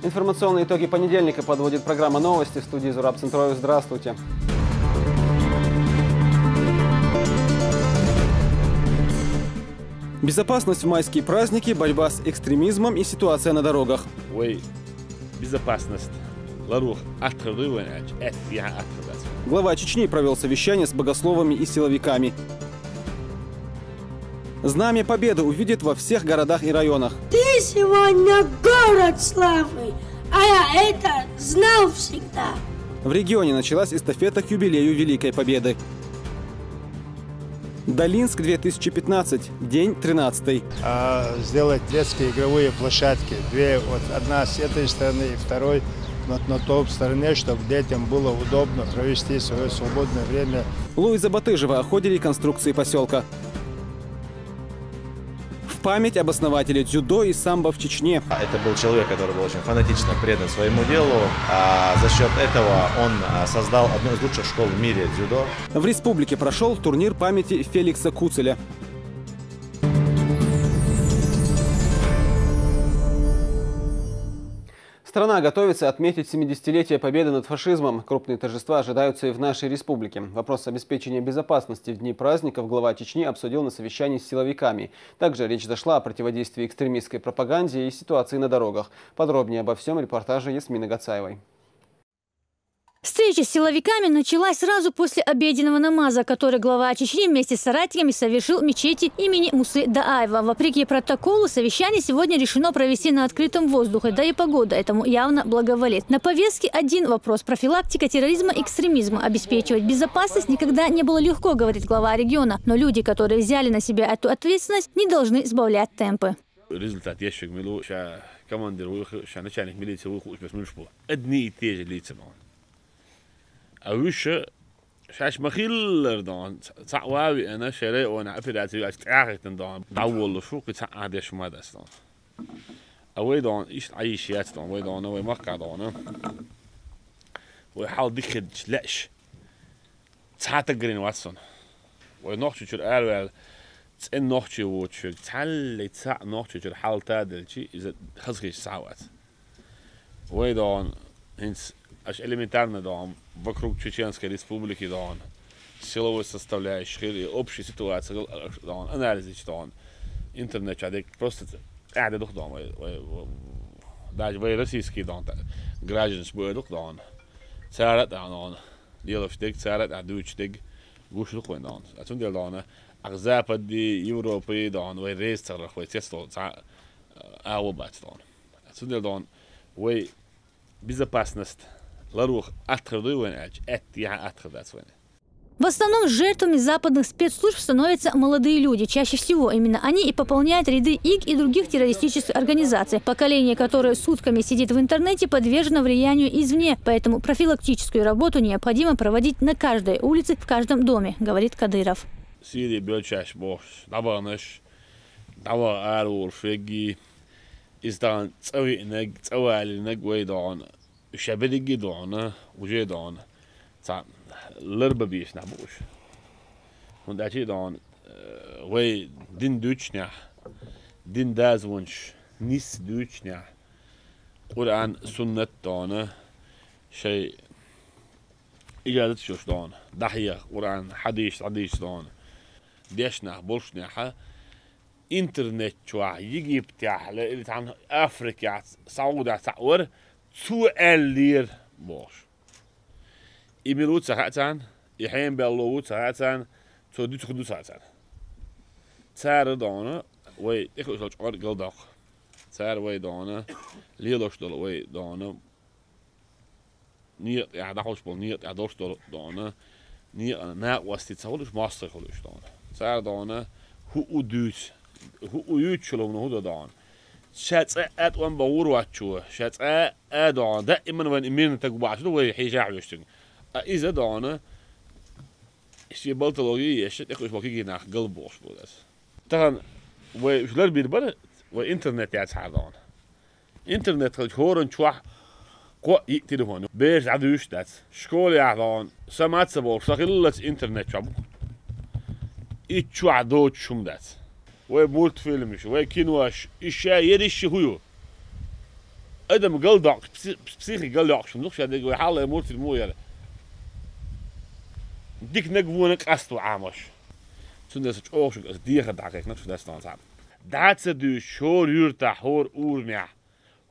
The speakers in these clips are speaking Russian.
Информационные итоги понедельника подводит программа «Новости». В студии Зураб Центроев. Здравствуйте. Безопасность в майские праздники, борьба с экстремизмом и ситуация на дорогах. Безопасность. Глава Чечни провел совещание с богословами и силовиками. Знамя Победы увидят во всех городах и районах. Ты сегодня город славы, а я это знал всегда. В регионе началась эстафета к юбилею Великой Победы. Долинск 2015, день 13. Сделать детские игровые площадки. Две, одна с этой стороны и второй на той стороне, чтобы детям было удобно провести свое свободное время. Луиза Батыжева о ходе реконструкции поселка. В память об основателе дзюдо и самбо в Чечне. Это был человек, который был очень фанатично предан своему делу. За счет этого он создал одну из лучших школ в мире дзюдо. В республике прошел турнир памяти Феликса Куцеля. Страна готовится отметить 70-летие победы над фашизмом. Крупные торжества ожидаются и в нашей республике. Вопрос обеспечения безопасности в дни праздников глава Чечни обсудил на совещании с силовиками. Также речь зашла о противодействии экстремистской пропаганде и ситуации на дорогах. Подробнее обо всем репортаже Ясмины Гацаевой. Встреча с силовиками началась сразу после обеденного намаза, который глава Чечни вместе с соратниками совершил в мечети имени Мусы Дааева. Вопреки протоколу, совещание сегодня решено провести на открытом воздухе, да и погода этому явно благоволит. На повестке один вопрос – профилактика терроризма и экстремизма. Обеспечивать безопасность никогда не было легко, говорит глава региона. Но люди, которые взяли на себя эту ответственность, не должны сбавлять темпы. Результат командир начальник милиции одни и те же лица. А выше шаш махиллер дан تعواوي أنا شراء وأنا عفراتي أشتاقت دان داول شو كتعادش ما دستان أوي دان إيش عايشيات دان وي دان وي مقع دان ويحاول دخل لأش تعتقرين واتسون ونحكي شو الأول تن نحكي وشو تعلي تع نحكي شو الحال تادل شيء إذا خزكش ساعات وي دان هنس аж элементарно, да, вокруг Чеченской Республики, да, силовой составляющей, общей ситуации, да, анализы, да, интернет, просто, да, даже российские, да, граждане, да, царят, да, делаешь дик, царят, а дуешь дик, гуш луквен, да, а тут дело, да, а Западе, Европе, да, вой рейстерах, вой тесто, аубат, да, а тут дело, да, вой безопасность. В основном жертвами западных спецслужб становятся молодые люди. Чаще всего именно они и пополняют ряды ИГ и других террористических организаций. Поколение, которое сутками сидит в интернете, подвержено влиянию извне. Поэтому профилактическую работу необходимо проводить на каждой улице, в каждом доме, говорит Кадыров. شبليجي دعنا وجي دعنا تاع لربا بيش نعبوش من داشي دعنا وي دين دوتشنيا دين دازونش نيس دوتشنيا قرآن سنة دعنا شيء إجازة شوش دعنا دحية قرآن حديث دعنا ديشنا بولشنيا إنترنت شوع يجي بتاع اللي عن أفريقيا سعودة تعور سؤال باش إيميلوت ساعتان يحين باللوت ساعتان تودي تخدو ساعتان سعر دانا وي يخلص أرد قلدق سعر وي دانا ليلوش دل وي دانا نيت يعني دخلش بال نيت يعني دوش دل دانا نيت أنا ناقوستي تسولش ماستر خلوش دانا سعر دانا هو دوش هو يوتشلو من هو دانا شات أت وان باور واتشوا شات أدعى دائما وان إمين تجبع شنو هو حيجع يشتغل إذا دعنا شيء بلطلوجي شيء يخش باقي جناح قلب وش بودس طبعا وشلون بيربنا وإنترنت يعتحر دعنا إنترنت خلش هورن شوا قو تليفون بيش عدوش دات شكول يعطان سمعت سبور شغلت إنترنت شابو إتشوا عدوت شوم دات وي بولت فيلمش وي كينواش إشياء يريش هيو ادم قلدق بسيخي قلدق شو نقش هذا يقول حاله يموت المويه ديك نقونك أستو عامش سندس أوش ديخ دعك نفس داستان صعب دعت دو شور يرتاح هور أورمع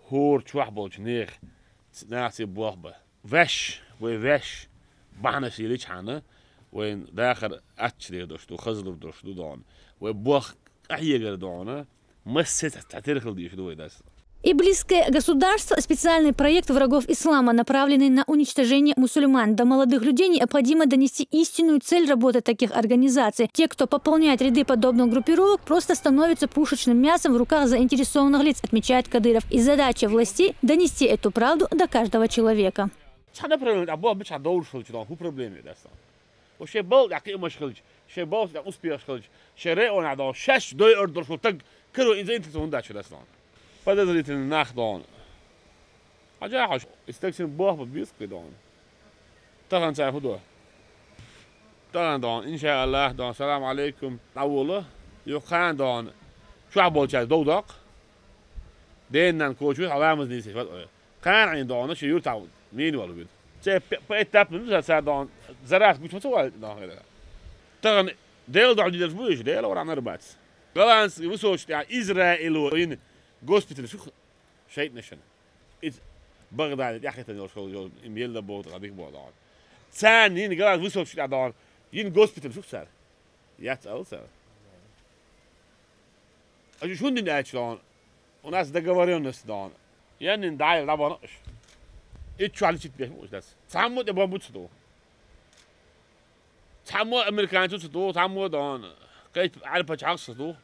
هور شوح بولش نيخ ناسي بوهبه وش وش بحنا سيليش حنا وين داخل أتشري دوشتو خزلو دوشتو دون وبوخ أحيجر دونه مسيت تعترف ديش دوي داس. И близкое государство – специальный проект врагов ислама, направленный на уничтожение мусульман. До молодых людей необходимо донести истинную цель работы таких организаций. Те, кто пополняет ряды подобных группировок, просто становятся пушечным мясом в руках заинтересованных лиц, отмечает Кадыров. И задача властей – донести эту правду до каждого человека. فدرت الناخ دون حاجة استكشن بوه ببيسك دون طبعا تعرفوا طبعا دون إن شاء الله دون السلام عليكم أوله يقان دون شو عبود شاي دودق ديننا نكوشوا علامة دي سيفات كان عند دون شيء يرتعود مين ولا بيد شيء بيتاب من زاد دون زراعة مش مسوى دون هذا طبعا ديل دون ديل فويش ديل ورا مربات غلانس وسوش تاع إسرائيل وين جوسبيتال شو شيء نشن إذ بغداد يا أخي تنور شو إميل لبوت غاديك بودان ثاني نقول وسوف شو دار ين جوسبيتال شو صار ياتسأل صار أجو شو ندين أشلون وناس دقوريون ناس دان يعني ندعي لا بناقش إيش على شيء بيه مش بس تعمد يبغى بوتسدو تعمد أمريكان توتسدو تعمد دان كيف على بتشعصدو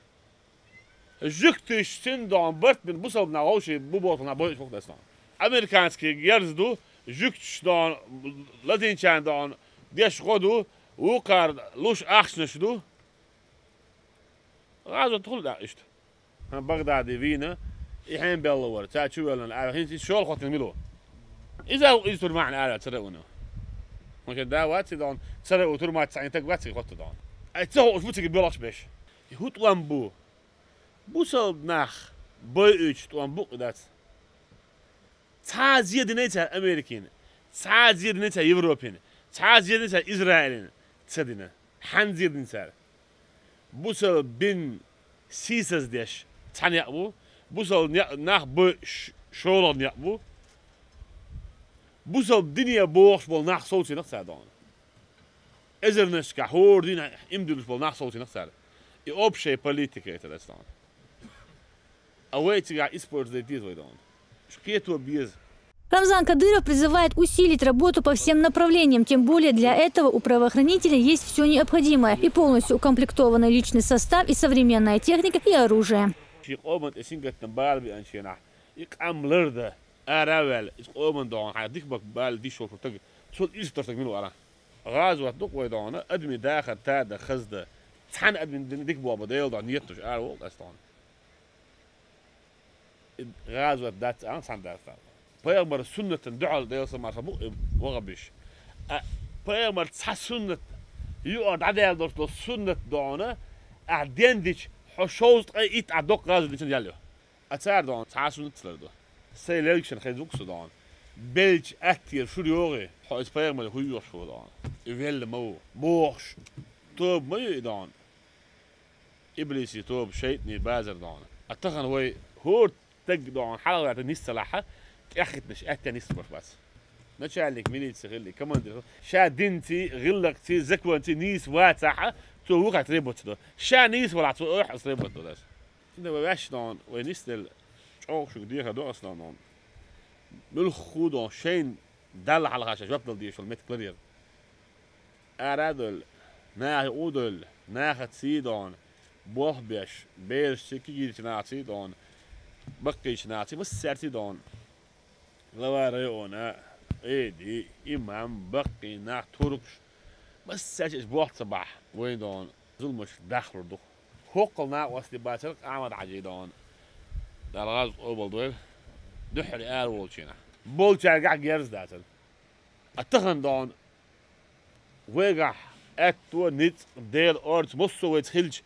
جكتش سندان برت من بوصل نعوشي بوبوت نعبوش فوق دستان أمريكانسكي جرزدو جكتش دان لاتين كان دان ديش خدو وقار لوش أخشنشدو غازو تقول ده إيش هم بغداد فينا يحين بيلور تاچو ولا هين شغل خاطر ميلو إذا يصير معنا على تسرقونه ممكن ده وقت دان تسرقوا تور ما تسعين تقوات خاطر دان أتسوق فوتك بيلاش بيش يهوت لامبو بوصل ناخ بيش توان بوق دات تعزيد نيتها أمريكين تعزيد نيتها يوروبين تعزيد نيتها إسرائيلين تصدقنا حنزيد نيتها بوصل بين سيسز ديش تعني يقبو بوصل ناخ بيش شورون يقبو بوصل دنيا بوش بول ناخ صوتي نقصها دون إزرنش كحور دينا إمدلش بول ناخ صوتي نقصها يوبشي بوليتيكا يتلستان Рамзан Кадыров призывает усилить работу по всем направлениям, тем более для этого у правоохранителей есть все необходимое и полностью укомплектованный личный состав и современная техника и оружие. غازوة دات أنا صندوق بيامر سنة دعاء ديوس ما سبوق وغبش بيامر سنة يقعد عدال دوس سنة دعانا أعدين ديش حشوز قيت عدوق غاز اللي تنجليه أتسار دعان سنة تلردو سيلكشن خيزوك سودان بيلج أكتير شو يوغي حاس بيامر هو يوشوا دعان يفعل مو بوش توب ما يدعان إبليسي توب شيطني بازر دعان أتخن هو تقدر حلقة الناس صلاحة أخذناش أتنيس بس نشالك مني تسغلي كمان شا دنتي غلقتي زكوانتي نيس واتحة تو وقعت ريبوت ده شا نيس ولا تو أحس ريبوت ده إنه بواش دان ونيستل شو ديها دو أصلا دان بالخودان شين دل على غاش جبل ديش الميت كلير أرادل ناه أودل ناه تسيدان بوه بيش بيش سكير تناعتي دان بقيش ناعتي بس سرتي دان لواريونا إيدي إمام بقي ناع توركش بس سرتي بوه صباح وين دان ظلمش داخل دخ هوقلنا واسدي باترك أعمد عجي دان دالغاز أوبل دويل دحري آل وولشينا بولشا قاع جيرز داتل أتخن دان ويقع أتو نيت ديل أرض مصو ويتخلج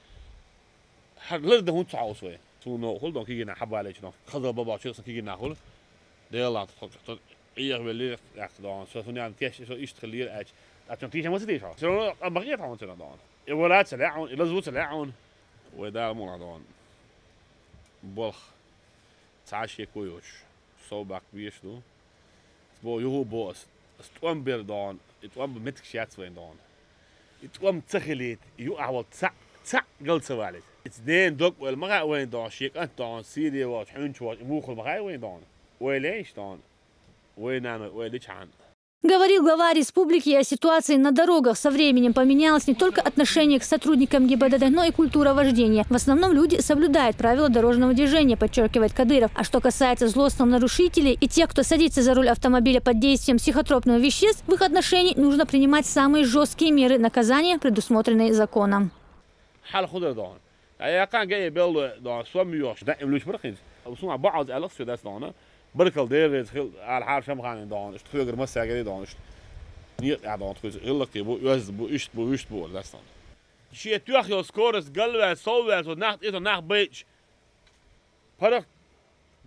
هرلر ده هون تعاوسوي تو نو خل دان كيجي نحب عليه شنو خذ بابا شخص كيجي ناخل Deel tot eer weer echt dan. Zo van ja, het is zo iets geleerd uit. Dat je niet helemaal zit zo. Zo dan mag je het dan. Je wordt uit laten, je laat het laten. We daar moet dan. Bolg. Taasje koeioch. Zo bak weer zo. Bo je boos. Het kwam weer dan. Het kwam met geschat weer dan. Het kwam tegelijk. Je al تسع قلت سوالف اثنين دوك والمغا وين دون شيك انت دون سيدي وات حنش وات موخ المغا وين دون ويليش دون وين انا ويليش عن. Говорил глава республики о ситуации на дорогах. Со временем поменялось не только отношение к сотрудникам ГИБДД, но и культура вождения. В основном люди соблюдают правила дорожного движения, подчеркивает Кадыров. А что касается злостных нарушителей и тех, кто садится за руль автомобиля под действием психотропных веществ, в их отношении нужно принимать самые жесткие меры наказания, предусмотренные законом. حال خضر دان. یا کان گیه بیل دان سومیوش دائم لوش برخیز. وصوم بعض الأخ شو دست دانه. بركل دير خل على حال شم خان دان. اشت خير مسا جدي دان. اشت نيت عدان تخيز. يلا كي بو يوز بو اشت بو اشت بو دست دان. شيء توخ يو سكورس قلبه صوبه ونحت إذا نح بيتش. فرق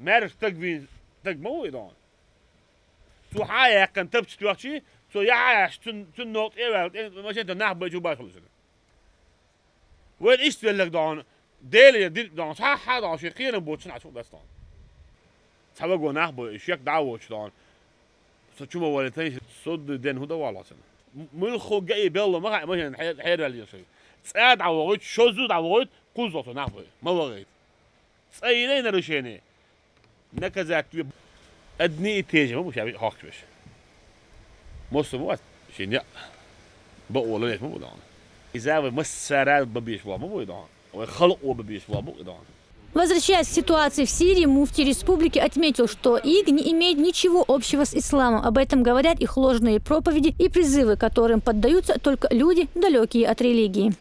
مرش تقوين تقمو دان. تو حياة كان تبتش توخ شيء. تو يعاش تن نوت إيه مش أنت نح بيتش وباش خلص. وين إيش تقول دان ديلي دان صح دان شيء خير بوتشن عشان دستان. سبب نح بيتش يك دعوش دان. شو ما ولتني صد دين هدا والله سنة. ملخو جاي بيلا ما مثلا حير اللي يصير. سعد عوض شو زود عوض قوزته نح بيت ما وغيت. سأينين رشيني. نكذا أدني تيجي ما مش عارف حاكش بس. مصر شيء يا بقول ليش مو بدان. إذا مسرع ببيش ولا مو بدان. وخلق وببيش ولا مو بدان. Возвращаясь к ситуации в Сирии, муфти республики отметил, что ИГ не имеет ничего общего с исламом. Об этом говорят их ложные проповеди и призывы, которым поддаются только люди, далекие от религии.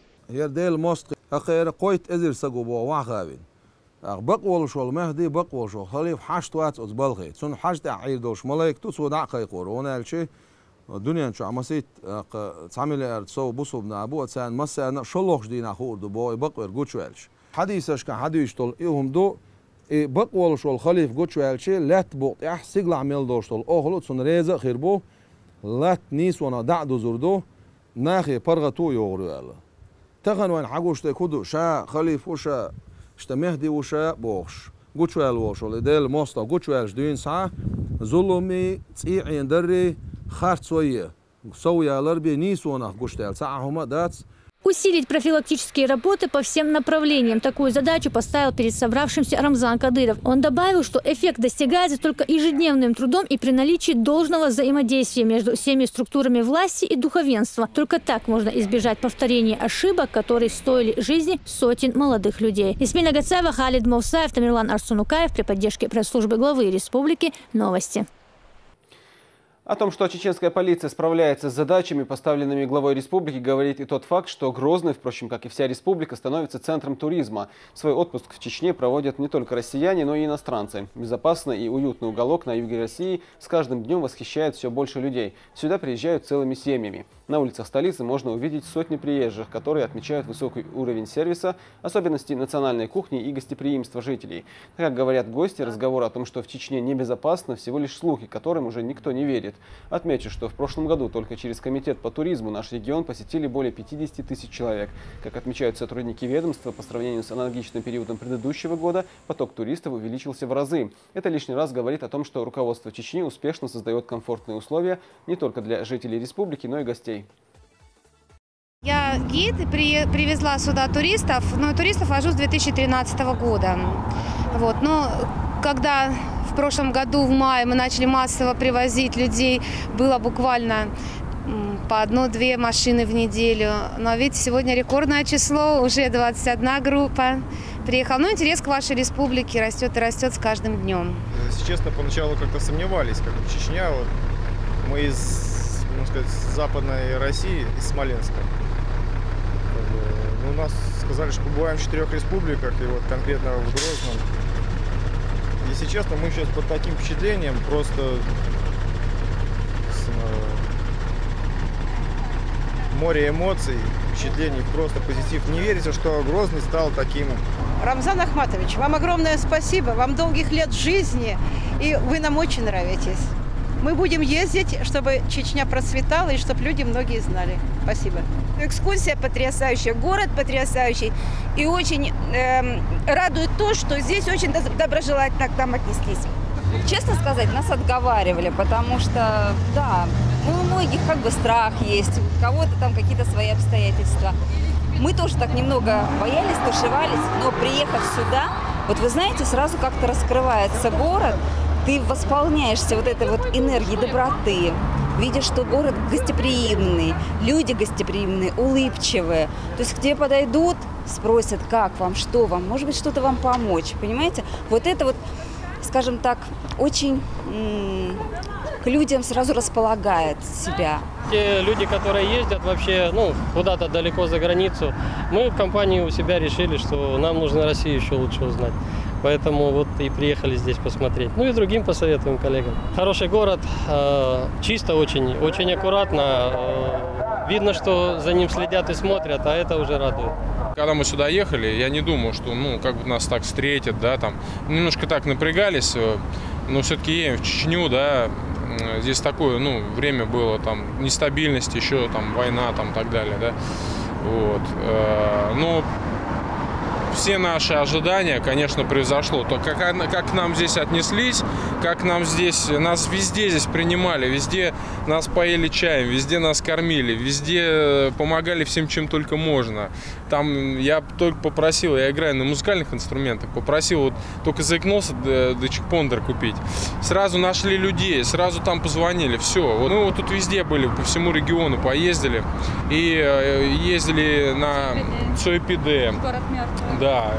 بقول شو المهدي بقول شو خليف حشت وات أزبلغي سن حشت عير دوش ملاك تسود عقي قرونا الشيء الدنيا شو عمسيت تعمل أرتسو بوسو بنابو تسان مسا شلوخ دينا خور دبوي بقول جوتشوالش حديثش كان حديث طول إيهم دو بقول شو الخليف جوتشوالش لا تبوط يح سجل عمل دوش طول أخلو سن ريزة خيربو لا تنيس وانا دعدو زردو ناخي برغتو يغرو يلا تغن وين حقوش تكودو شا خليف وشا اشتمهدي وشا بوش جوتشوال وشول ديل موستا جوتشوالش دوين ساعة ظلمي تسيعي دري خارت سوية سويا لربي نيسونا جوشتال ساعة هما داتس. Усилить профилактические работы по всем направлениям. Такую задачу поставил перед собравшимся Рамзан Кадыров. Он добавил, что эффект достигается только ежедневным трудом и при наличии должного взаимодействия между всеми структурами власти и духовенства. Только так можно избежать повторения ошибок, которые стоили жизни сотен молодых людей. Исмина Гацаева, Халид Мовсаев, Тамерлан Арсунукаев при поддержке пресс-службы главы республики. Новости. О том, что чеченская полиция справляется с задачами, поставленными главой республики, говорит и тот факт, что Грозный, впрочем, как и вся республика, становится центром туризма. Свой отпуск в Чечне проводят не только россияне, но и иностранцы. Безопасный и уютный уголок на юге России с каждым днем восхищает все больше людей. Сюда приезжают целыми семьями. На улицах столицы можно увидеть сотни приезжих, которые отмечают высокий уровень сервиса, особенности национальной кухни и гостеприимства жителей. Как говорят гости, разговор о том, что в Чечне небезопасно, всего лишь слухи, которым уже никто не верит. Отмечу, что в прошлом году только через Комитет по туризму наш регион посетили более 50 тысяч человек. Как отмечают сотрудники ведомства, по сравнению с аналогичным периодом предыдущего года, поток туристов увеличился в разы. Это лишний раз говорит о том, что руководство Чечни успешно создает комфортные условия не только для жителей республики, но и гостей. Я гид, привезла сюда туристов, но туристов вожу с 2013 года. Вот, но когда в прошлом году в мае мы начали массово привозить людей, было буквально по 1-2 машины в неделю. Но видите, сегодня рекордное число, уже 21 группа приехала. Ну, интерес к вашей республике растет и растет с каждым днем. Если честно, поначалу как-то сомневались, как бы Чечня, вот, мы из, можно сказать, Западной России, из Смоленска. У нас сказали, что побываем в 4 республиках, и вот конкретно в Грозном. Если честно, мы сейчас под таким впечатлением, просто море эмоций, впечатлений, просто позитив. Не верится, что Грозный стал таким Рамзан Ахматович, вам огромное спасибо, вам долгих лет жизни, и вы нам очень нравитесь. Мы будем ездить, чтобы Чечня процветала и чтобы люди многие знали. Спасибо. Экскурсия потрясающая, город потрясающий. И очень радует то, что здесь очень доброжелательно к нам отнеслись. Честно сказать, нас отговаривали, потому что, да, у многих как бы страх есть, у кого-то там какие-то свои обстоятельства. Мы тоже так немного боялись, тушевались, но приехав сюда, вот вы знаете, сразу как-то раскрывается город, ты восполняешься вот этой вот энергией доброты, видишь, что город гостеприимный, люди гостеприимные, улыбчивые. То есть к тебе подойдут, спросят, как вам, что вам, может быть, что-то вам помочь, понимаете? Вот это вот, скажем так, очень к людям сразу располагает себя. Те люди, которые ездят вообще, куда-то далеко за границу, мы в компании у себя решили, что нам нужно Россию еще лучше узнать. Поэтому вот и приехали здесь посмотреть. Ну и другим посоветуем коллегам. Хороший город, чисто очень, очень аккуратно. Видно, что за ним следят и смотрят, а это уже радует. Когда мы сюда ехали, я не думал, что как бы нас так встретят, да, там. Немножко так напрягались, но все-таки едем в Чечню, да. Здесь такое, время было, там, нестабильность, еще там война, там, так далее, да. Вот. Но все наши ожидания, конечно, превзошло. То, как к нам здесь отнеслись, как нас везде здесь принимали, везде нас поили чаем, везде нас кормили, везде помогали всем, чем только можно. Там я только попросил, я играю на музыкальных инструментах, попросил, вот только заикнулся до чекпондер купить. Сразу нашли людей, сразу там позвонили, все. Мы вот тут везде были, по всему региону поездили. И ездили на Цойпиде. Город мертвый. Да,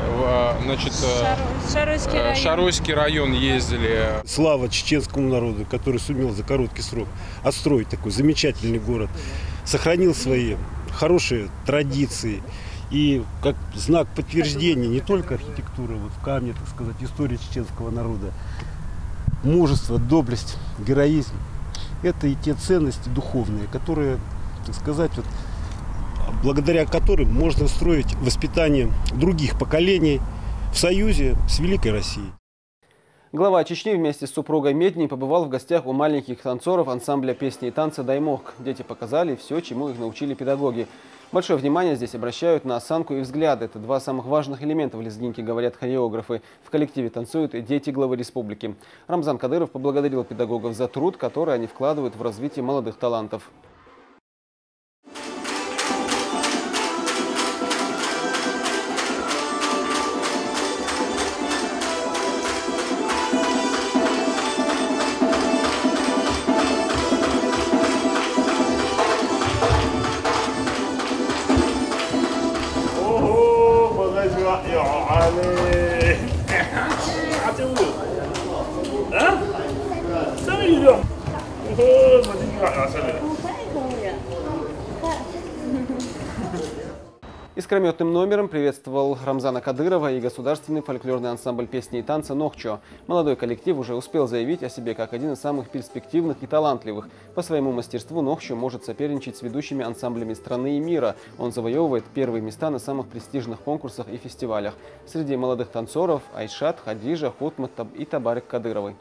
значит, Шаройский район ездили. Слава чеченскому народу, который сумел за короткий срок отстроить такой замечательный город, сохранил свои хорошие традиции. И как знак подтверждения не только архитектуры, вот в камне, так сказать, истории чеченского народа, мужество, доблесть, героизм, это и те ценности духовные, которые, так сказать, вот, благодаря которым можно строить воспитание других поколений в союзе с Великой Россией. Глава Чечни вместе с супругой Медни побывал в гостях у маленьких танцоров ансамбля песни и танца «Даймок». Дети показали все, чему их научили педагоги. Большое внимание здесь обращают на осанку и взгляд. Это два самых важных элемента в лезгинке, говорят хореографы. В коллективе танцуют и дети главы республики. Рамзан Кадыров поблагодарил педагогов за труд, который они вкладывают в развитие молодых талантов. Искрометным номером приветствовал Рамзана Кадырова и государственный фольклорный ансамбль песни и танца «Нохчо». Молодой коллектив уже успел заявить о себе как один из самых перспективных и талантливых. По своему мастерству «Нохчо» может соперничать с ведущими ансамблями страны и мира. Он завоевывает первые места на самых престижных конкурсах и фестивалях. Среди молодых танцоров Айшат, Хадижа, Хутмат и Табарик Кадыровой.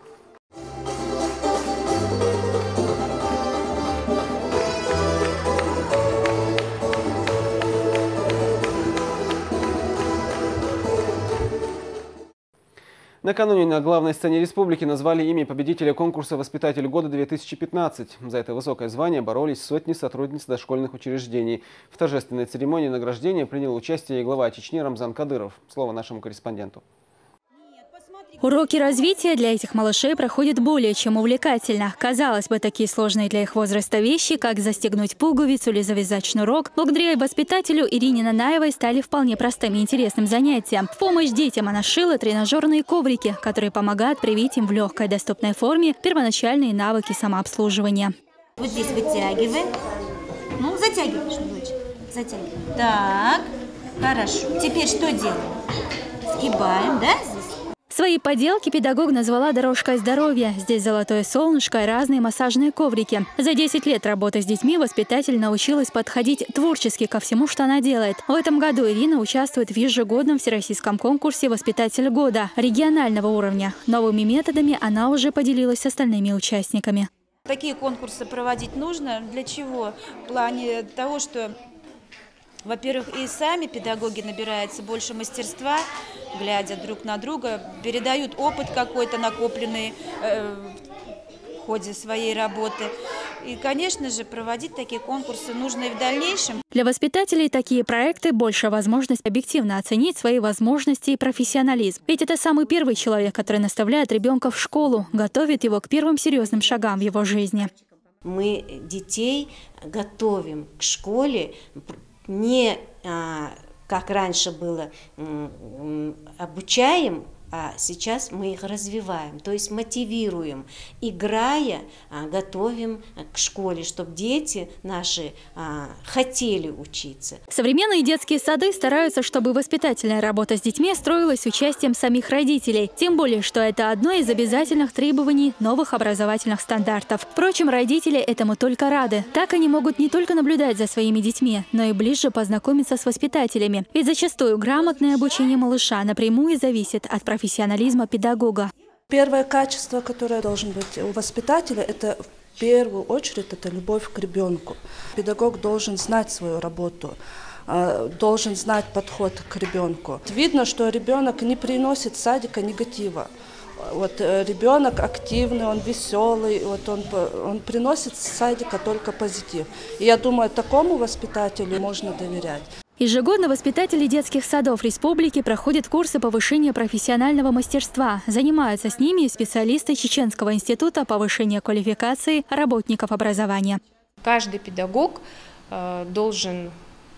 Накануне на главной сцене республики назвали имя победителя конкурса «Воспитатель года-2015». За это высокое звание боролись сотни сотрудниц дошкольных учреждений. В торжественной церемонии награждения принял участие и глава Чечни Рамзан Кадыров. Слово нашему корреспонденту. Уроки развития для этих малышей проходят более чем увлекательно. Казалось бы, такие сложные для их возраста вещи, как застегнуть пуговицу или завязать шнурок, благодаря воспитателю Ирине Нанаевой стали вполне простым и интересным занятием. В помощь детям она шила тренажерные коврики, которые помогают привить им в легкой доступной форме первоначальные навыки самообслуживания. Вот здесь вытягиваем. Ну, затягиваешь, дочь. Затягиваем. Так, хорошо. Теперь что делаем? Сгибаем, да? Свои поделки педагог назвала «Дорожкой здоровья». Здесь золотое солнышко и разные массажные коврики. За 10 лет работы с детьми воспитатель научилась подходить творчески ко всему, что она делает. В этом году Ирина участвует в ежегодном всероссийском конкурсе «Воспитатель года» регионального уровня. Новыми методами она уже поделилась с остальными участниками. Такие конкурсы проводить нужно. Для чего? В плане того, что, во-первых, и сами педагоги набираются больше мастерства, глядя друг на друга, передают опыт какой-то накопленный в ходе своей работы. И, конечно же, проводить такие конкурсы нужно и в дальнейшем. Для воспитателей такие проекты – больше возможность объективно оценить свои возможности и профессионализм. Ведь это самый первый человек, который наставляет ребенка в школу, готовит его к первым серьезным шагам в его жизни. Мы детей готовим к школе не как раньше было, обучаем, а сейчас мы их развиваем, то есть мотивируем, играя, готовим к школе, чтобы дети наши хотели учиться. Современные детские сады стараются, чтобы воспитательная работа с детьми строилась с участием самих родителей. Тем более, что это одно из обязательных требований новых образовательных стандартов. Впрочем, родители этому только рады. Так они могут не только наблюдать за своими детьми, но и ближе познакомиться с воспитателями. Ведь зачастую грамотное обучение малыша напрямую зависит от профессионализма педагога. Первое качество, которое должно быть у воспитателя, это в первую очередь это любовь к ребенку. Педагог должен знать свою работу, должен знать подход к ребенку. Видно, что ребенок не приносит с садика негатива. Вот ребенок активный, он веселый, вот он приносит с садика только позитив. И я думаю, такому воспитателю можно доверять. Ежегодно воспитатели детских садов республики проходят курсы повышения профессионального мастерства. Занимаются с ними специалисты Чеченского института повышения квалификации работников образования. Каждый педагог должен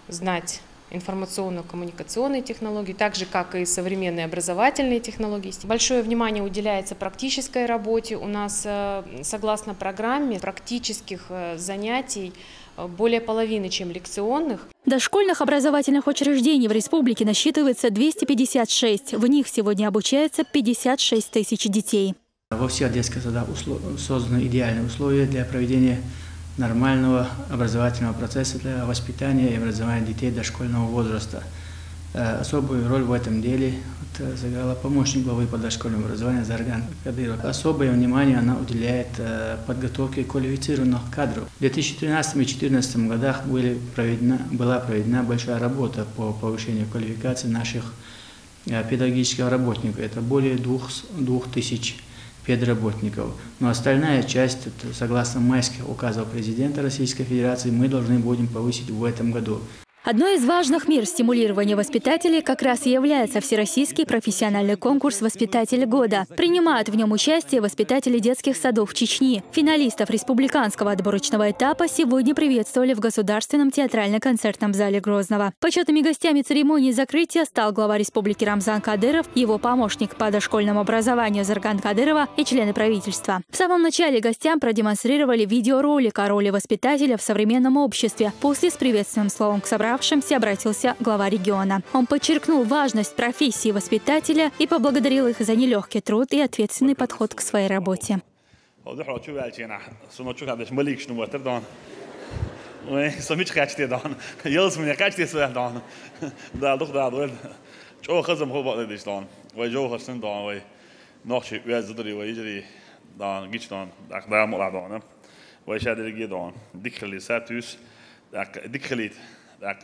знать информационно-коммуникационные технологии, так же, как и современные образовательные технологии. Большое внимание уделяется практической работе. У нас, согласно программе, практических занятий более половины, чем лекционных. Дошкольных образовательных учреждений в республике насчитывается 256. В них сегодня обучается 56 тысяч детей. Во всех детских садах созданы идеальные условия для проведения нормального образовательного процесса для воспитания и образования детей дошкольного возраста. Особую роль в этом деле сыграла помощник главы по дошкольному образованию Зарган Кадырова. Особое внимание она уделяет подготовке квалифицированных кадров. В 2013 и 2014 годах была проведена большая работа по повышению квалификации наших педагогических работников. Это более 2000 педработников. Но остальная часть, согласно майских указов президента Российской Федерации, мы должны будем повысить в этом году. Одной из важных мер стимулирования воспитателей как раз и является Всероссийский профессиональный конкурс «Воспитатель года». Принимают в нем участие воспитатели детских садов Чечни. Финалистов республиканского отборочного этапа сегодня приветствовали в Государственном театрально-концертном зале Грозного. Почетными гостями церемонии закрытия стал глава республики Рамзан Кадыров, его помощник по дошкольному образованию Зарган Кадырова и члены правительства. В самом начале гостям продемонстрировали видеоролик о роли воспитателя в современном обществе. После с приветственным словом к собравшимся обратился глава региона. Он подчеркнул важность профессии воспитателя и поблагодарил их за нелегкий труд и ответственный подход к своей работе.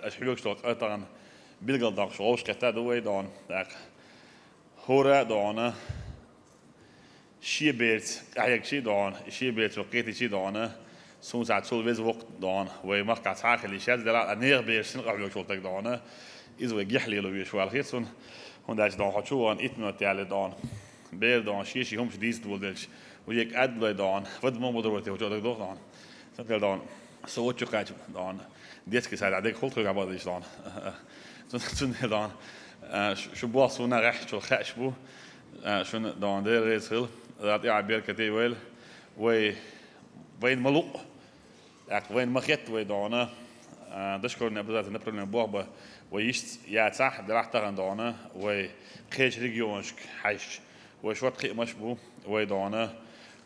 Als geluksdag uiteindelijk bilgeldag zoals het dat doe dan horen dan shebeert eigenlijk zie dan shebeert wat kent zie dan soms uit zo wees ook dan we mag het haken die schets daar neerbeert zijn geluksdag dan is we geheel weer zo al het zo'n en dat dan had zo aan iets met alle dan beer dan sheeshi homs die doel dus hoe ik uit dan wat moet er wordt dat toch dan dat dan zo wat je gaat dan детский сад, адек холту работает что он. Toen dan, шубас у нас что хашбу, что dan der резил, dat ja беркете wel, we малу, так we махет we dan, дошкольный образовательный проблема баба, we есть я цах драхтаран dan, we кеш регионск хаш, وشوط خي مشبو ويدانا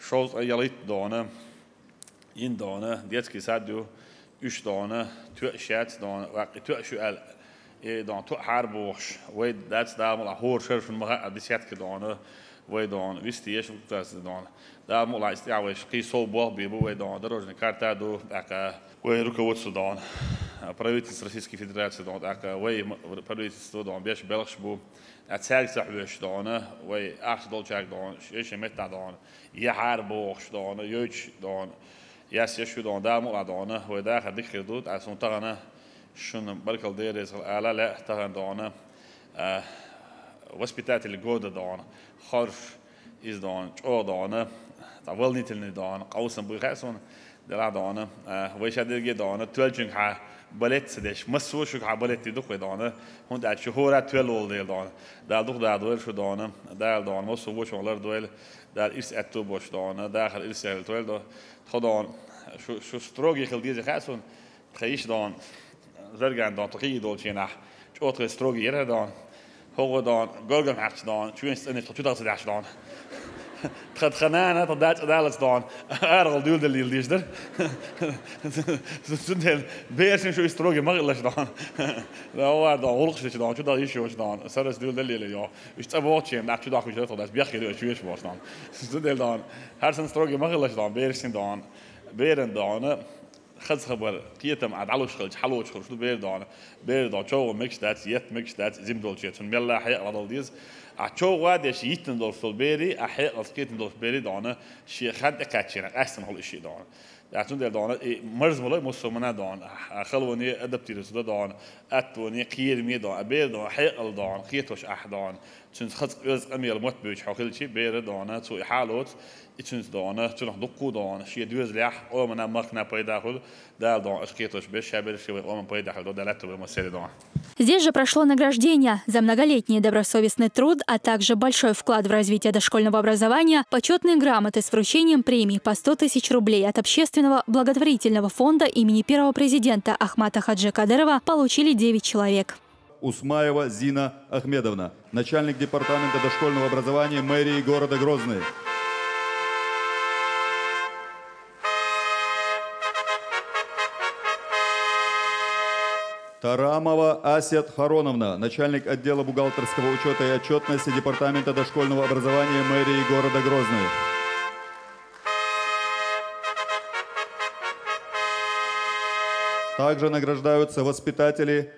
شوط يليت دانا ين دانا детский садю üç dana tüşet dana ve tüşüel dan tü harboş ve that's da mal hor şerfun ma dishet ki dana ve dan wisti yeş uktas dana da mal ist ja weş ki sol bo bi bu ve dan дорожный карта до така ve руководство дана правительство Российской Федерации дана така ve правительство дана беш белгш bu اتسال صحوش دانا ve ach dolchak dana yeş met dana ya harboş dana yeç dana ياس يشو دون دامو عدونا هو داخل ذكر دود عشان تغنى شون بركل ديرز على لا تغنى دونا وسبيتات الجودة دونا خرف إز دون أو دونا طول نيتلني دونا قوسم بيخاسون دلا دونا ويش هذا الجي دونا تولجين ح بلت سدش مسوش ح بلت يدوق دونا هون ده شهورة تولول ديل دونا ده دوق ده دول شو دونا ده دونا مسوش والله دول ده إرس أتو باش دونا داخل إرس التول ده خدان شو ستروجي خلديزه خاصون تخيش دان زرگان دان تقي دولچينه اوتر ستروجي يره دان هو دان گورگم حق دان شو است ان 2018 دان تخنانه تدات دالس دان ارغل دول دليل ديشدر سندل بيرسن شو ستروجي مغلش دان لا هو دان ولقش دان شو دان يشوش دان سرس دول دليل يا است ابوتشين ناك شو داخل جرت داس بيخير شو يش باش دان سندل دان هرسن ستروجي مغلش دان بيرسن دان بيرن دانا خد خبر قيتم عد علوش خلج حلوش خلج بير دان شو ميكس دات يت ميكس دات زم دولشيت من ملا حي على ديز عشو واد يش يتن دول بيري احي اسكيتن دول بيري دانا شي خد كاتشينا احسن هول شي دانا داتون دل دانا مرز مولای مسلمانه دان خلوني ادبتيرس دان اتوني قير مي دان بير دان حي دان قيتوش احدان چون خد از اميل مت بيش حقل شي بير دانا تو حالوت إتشنز دانا تروح دقو دانا شيء دوز لح أو من أماكن بيداخل دال دان أشكيتوش بيش شابير شيء أو من بيداخل دالته بمسير دان. Здесь же прошло награждение за многолетний добросовестный труд, а также большой вклад в развитие дошкольного образования, почетные грамоты с вручением премий по 100 тысяч рублей от общественного благотворительного фонда имени первого президента Ахмата Хаджи Кадырова получили 9 человек. Усмаева Зина Ахмедовна, начальник департамента дошкольного образования мэрии города Грозный. Тарамова Асет Хароновна, начальник отдела бухгалтерского учета и отчетности департамента дошкольного образования мэрии города Грозный. Также награждаются воспитатели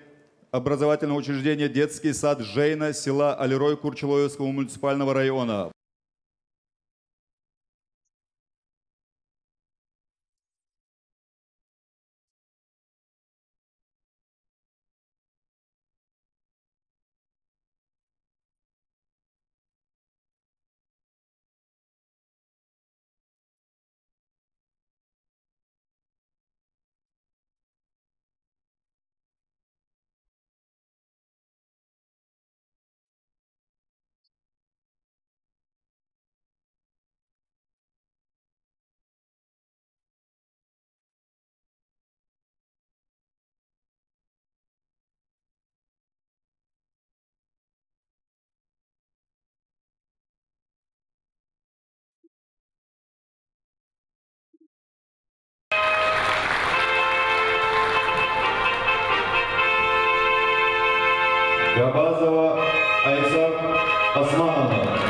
образовательного учреждения «Детский сад Жейна» села Алирой Курчелоевского муниципального района. Габазова Айсар Османовна.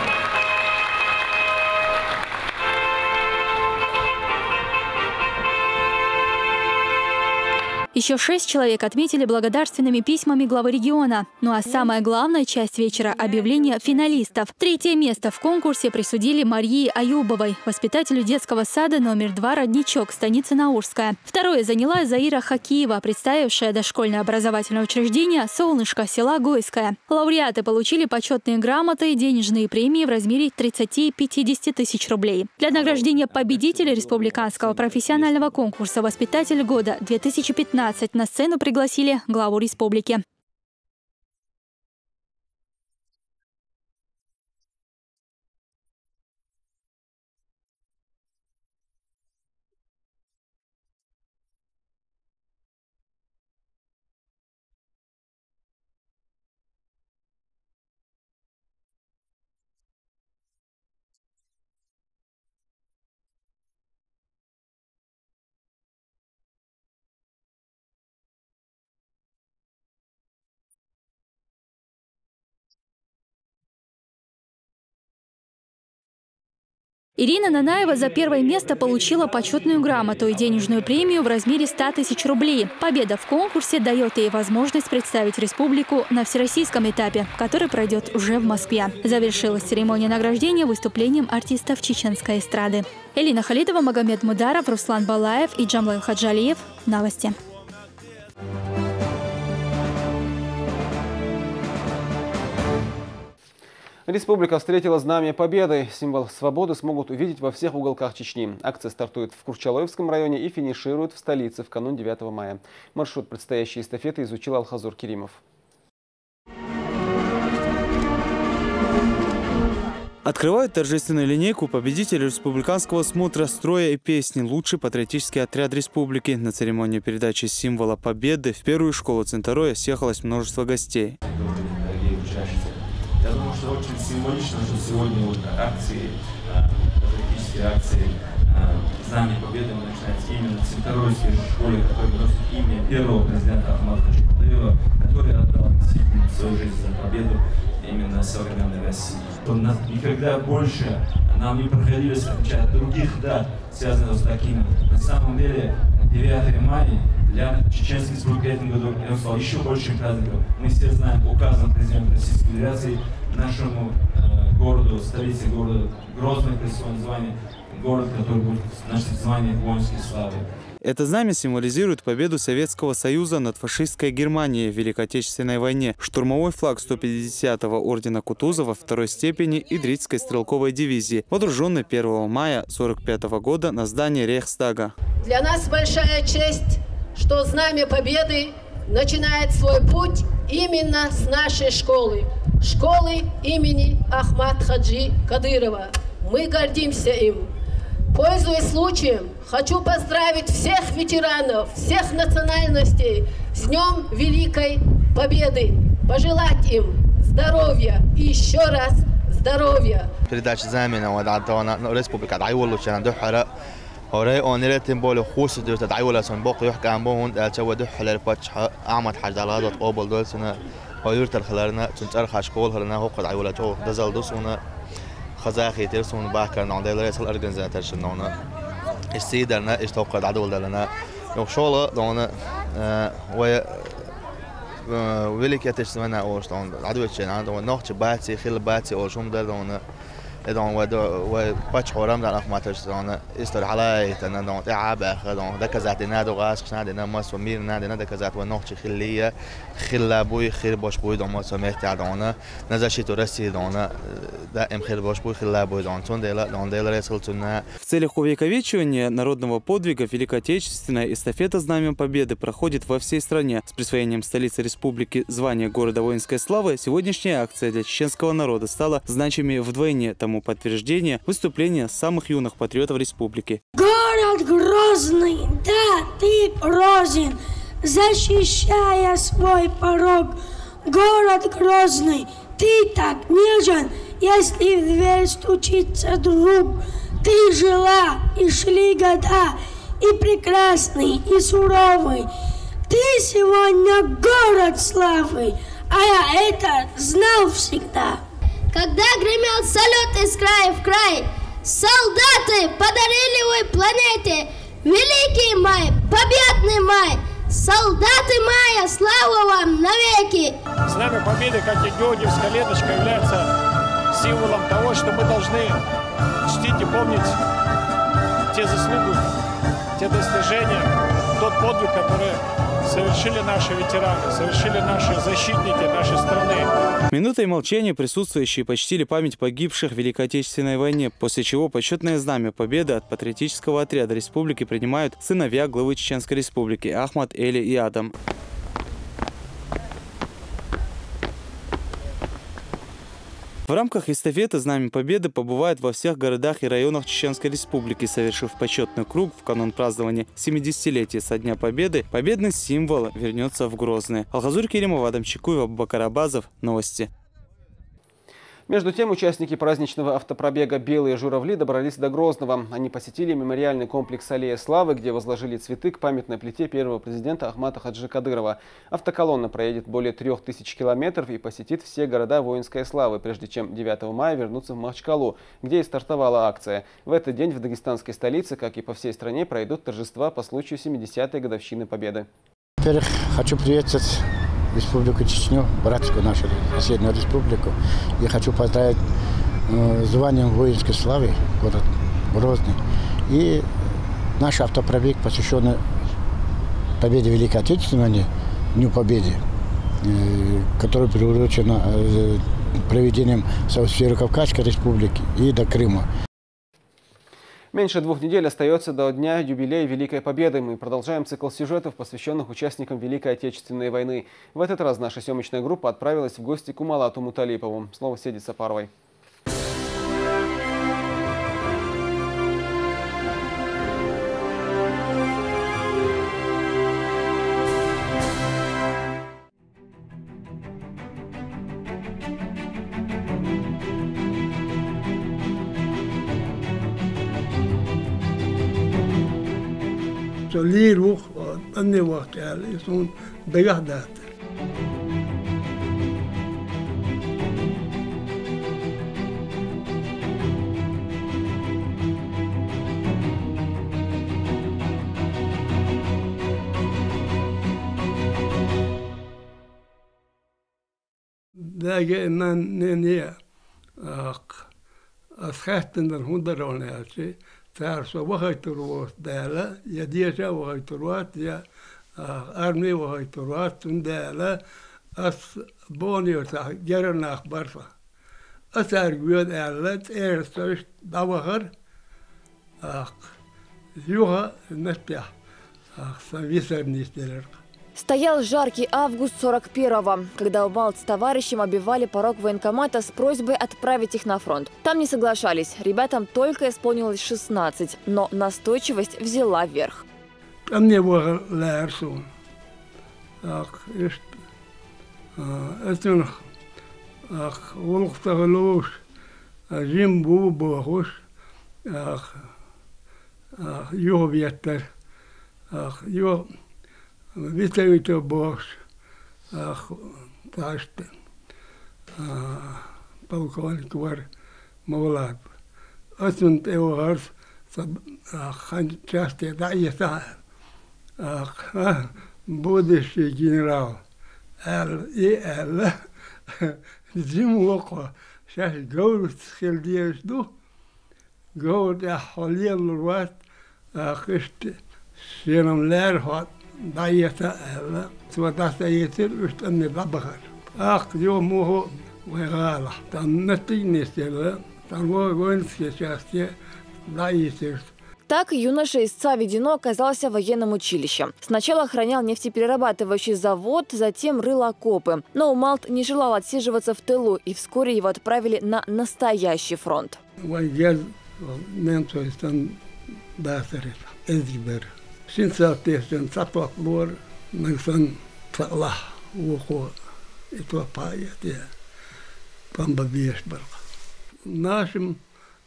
Еще 6 человек отметили благодарственными письмами главы региона. Ну а самая главная часть вечера – объявление финалистов. 3-е место в конкурсе присудили Марии Аюбовой, воспитателю детского сада номер 2 «Родничок», станица Наурская. 2-е заняла Заира Хакиева, представившая дошкольное образовательное учреждение «Солнышко», села Гойское. Лауреаты получили почетные грамоты и денежные премии в размере 30 и 50 тысяч рублей. Для награждения победителя республиканского профессионального конкурса «Воспитатель года» 2015 на сцену пригласили главу республики. Ирина Нанаева за первое место получила почетную грамоту и денежную премию в размере 100 тысяч рублей. Победа в конкурсе дает ей возможность представить республику на всероссийском этапе, который пройдет уже в Москве. Завершилась церемония награждения выступлением артистов чеченской эстрады. Элина Халидова, Магомед Мударов, Руслан Балаев и Джамлаил Хаджалиев. Новости. Республика встретила Знамя Победы. Символ свободы смогут увидеть во всех уголках Чечни. Акция стартует в Курчалоевском районе и финиширует в столице в канун 9 мая. Маршрут предстоящей эстафеты изучил Алхазур Керимов. Открывают торжественную линейку победителей республиканского смотра «Строя и песни. Лучший патриотический отряд республики». На церемонию передачи символа победы в первую школу Центароя съехалось множество гостей. Я думаю, что очень символично, что сегодня вот акции, патриотические акции Знамя Победы начинаются именно в Центаройской школе, которая носит имя первого президента Ахмада Хаджи, который отдал действительно свою жизнь за победу именно современной России. Никогда больше нам не приходилось отмечать других дат, связанных с такими. На самом деле 9 мая для Чеченской республики в этом году стал еще большим праздником. Мы все знаем указом президента Российской Федерации нашему городу, столице города Грозный, красивое название, город, который будет носить звание воинской славы. Это знамя символизирует победу Советского Союза над фашистской Германией в Великой Отечественной войне. Штурмовой флаг 150-го ордена Кутузова второй степени Идритской стрелковой дивизии, водруженный 1 мая 1945 года на здании Рейхстага. Для нас большая честь, что Знамя Победы начинает свой путь именно с нашей школы. Школы имени Ахмада Хаджи Кадырова. Мы гордимся им. Пользуясь случаем, хочу поздравить всех ветеранов, всех национальностей с Днем Великой Победы. Пожелать им здоровья и еще раз здоровья. Передача Знамя ودعتنا республика دعيول وشان دحرة هراء أنيرتين بول خوص دوت دعيول سن باقي يحكي عن بون دعوا دحلة البتش أعمد حاجة على هذا قابل دول سنة هيرت الخلارنا تنتر خشكول هرنا هو قد عيول جو دزل دوسونا خزاخي ترسون باكر عند الرئيس الأرجنزاتر شنونا السيدرنا اشتوقد عدول دلنا يوشولا دونا و ولكن تشتمنا أوش دون عدول شيء عندهم نوع باتي خل باتي أو شو مدر دونا دون و باتش حرام دان أخماتش دونا استر على تنا دون تعب أخ دون ده كذات نادو غاش كنادنا ماس ومير نادنا ده كذات ونوع خلية خلا بوي خير باش بوي دون ماس ومهت دونا نزاشي ترسي دونا да им خير باش بوي خلا بوي دون تون ديلا رسلتنا. В целях увековечивания народного подвига Великой Отечественной эстафета Знамя Победы проходит во всей стране. С присвоением столицы республики звания города воинской славы сегодняшняя акция для чеченского народа стала значимой вдвойне. Тому подтверждение выступления самых юных патриотов республики. Город Грозный, да, ты грозен, защищая свой порог. Город Грозный, ты так нежен, если в дверь стучится друг. Ты жила, и шли года, и прекрасный, и суровый. Ты сегодня город славы, а я это знал всегда. Когда гремел салют из края в край, солдаты подарили ой планете великий май, победный май. Солдаты мая, слава вам навеки! Знамя Победы, как и георгиевская ленточка, является символом того, что мы должны чтить и помнить те заслуги, те достижения, тот подвиг, который совершили наши ветераны, совершили наши защитники нашей страны. Минутой молчания присутствующие почтили память погибших в Великой Отечественной войне, после чего почетное Знамя Победы от патриотического отряда республики принимают сыновья главы Чеченской республики Ахмад, Эли и Адам. В рамках эстафеты Знамя Победы побывает во всех городах и районах Чеченской республики, совершив почетный круг в канун празднования 70-летия со Дня Победы. Победный символ вернется в Грозный. Алхазур Керимов, Адам Чекуев, Абубакар Абазов. Новости. Между тем, участники праздничного автопробега «Белые журавли» добрались до Грозного. Они посетили мемориальный комплекс «Аллея славы», где возложили цветы к памятной плите первого президента Ахмата Хаджи Кадырова. Автоколонна проедет более 3000 километров и посетит все города воинской славы, прежде чем 9 мая вернуться в Махачкалу, где и стартовала акция. В этот день в дагестанской столице, как и по всей стране, пройдут торжества по случаю 70-й годовщины Победы. Во-первых, хочу приветствовать Республику Чечню, братскую нашу соседнюю республику. Я хочу поздравить званием воинской славы город Грозный. И наш автопробег, посвященный победе Великой Отечественной, Дню Победы, который приурочен проведением в Северо-Кавказской республики и до Крыма. Меньше 2 недель остается до дня юбилея Великой Победы. Мы продолжаем цикл сюжетов, посвященных участникам Великой Отечественной войны. В этот раз наша съемочная группа отправилась в гости к Умалату Муталипову. Слово Седи Сапаровой. ليه روح أني وقت على يسون بجهدات. ده جاء ننيا أسخطن الهندرون هالشيء. تعرفوا وهايتروات دالا يديجا وهايتروات يا أرمي وهايتروات دالا أس بونيو تا جرنا أخبارفا أتارجود أعلت إرسلت دواهر يوها نتبع سويسر نيستلر. Стоял жаркий август 41-го, когда Умалт с товарищем обивали порог военкомата с просьбой отправить их на фронт. Там не соглашались. Ребятам только исполнилось 16, но настойчивость взяла верх. Там не было лярсу. Это улухтагалуш, жимбу богуш, йо ветер, йо Витавито Бос, Ташта, полковник Вар Мавлад. Отсюн Теогарс, хан части даита, будущий генерал. Эл, Зимуоко, сейчас говорит, схельдеежду, говорит, я холил рват, хышты, сеном лерхот. ضيّت سوادات يتر وشتني ضبخر يوم هو وغالة تنتي نستلا تنوى وينسي شاستي ضيّتر. Так юноша из Ца-Ведено оказался в военном училище. Сначала охранял нефтеперерабатывающий завод, затем рыл окопы. Но Умалт не желал отсиживаться в тылу, и вскоре его отправили на настоящий фронт. Синсатесен сапаклор нансан сала ухо это паете памбабеш был. Нашим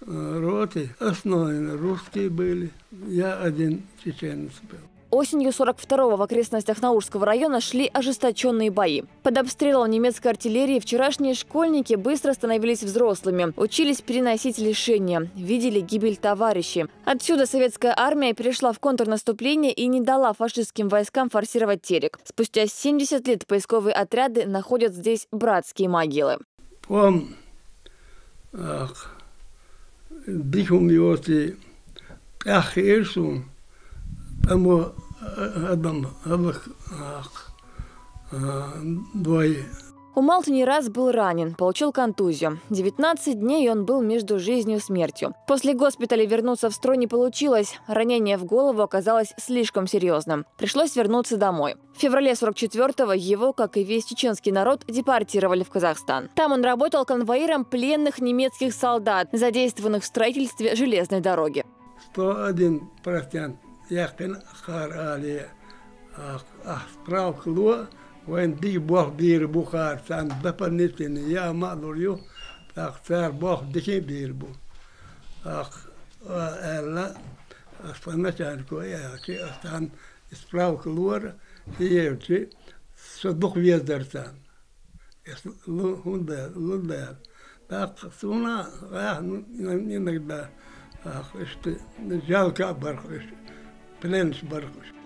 роте основные русские были, я один чеченец был. Осенью 42-го в окрестностях Наурского района шли ожесточенные бои. Под обстрелом немецкой артиллерии вчерашние школьники быстро становились взрослыми, учились переносить лишения, видели гибель товарищей. Отсюда советская армия перешла в контрнаступление и не дала фашистским войскам форсировать Терек. Спустя 70 лет поисковые отряды находят здесь братские могилы. Умалт не раз был ранен, получил контузию. 19 дней он был между жизнью и смертью. После госпиталя вернуться в строй не получилось. Ранение в голову оказалось слишком серьезным. Пришлось вернуться домой. В феврале 44-го его, как и весь чеченский народ, депортировали в Казахстан. Там он работал конвоиром пленных немецких солдат, задействованных в строительстве железной дороги. 101% яхтен харали справку. When the Bach beer Bukhar and Bepanit in Yamaduru, ах цар бог дикий бирбу, ах элла, ах поначальнику я, ах справка лора, и содох вездерцан, лунда, ах суна, ах иногда, ах что жалко бархуш.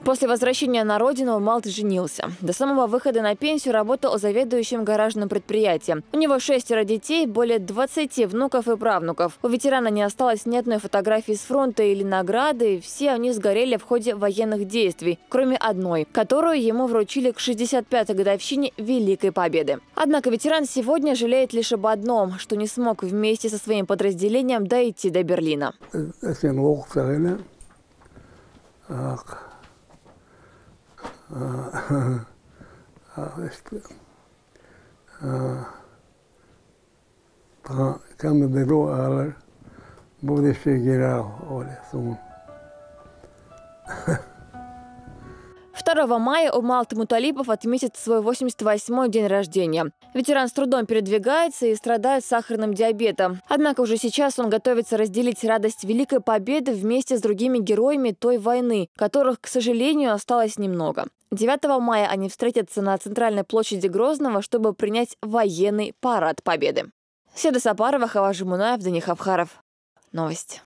После возвращения на родину Малт женился. До самого выхода на пенсию работал заведующим гаражным предприятием. У него 6 детей, более 20 внуков и правнуков. У ветерана не осталось ни одной фотографии с фронта или награды. Все они сгорели в ходе военных действий, кроме одной, которую ему вручили к 65-й годовщине Великой Победы. Однако ветеран сегодня жалеет лишь об одном, что не смог вместе со своим подразделением дойти до Берлина. Будущий генерал Оля Сун. 2 мая Умалт Муталипов отметит свой 88-й день рождения. Ветеран с трудом передвигается и страдает сахарным диабетом. Однако уже сейчас он готовится разделить радость Великой Победы вместе с другими героями той войны, которых, к сожалению, осталось немного. 9 мая они встретятся на центральной площади Грозного, чтобы принять военный парад Победы. Седа Сапарова, Хава Жумунаев, Даних Абхаров. Новости.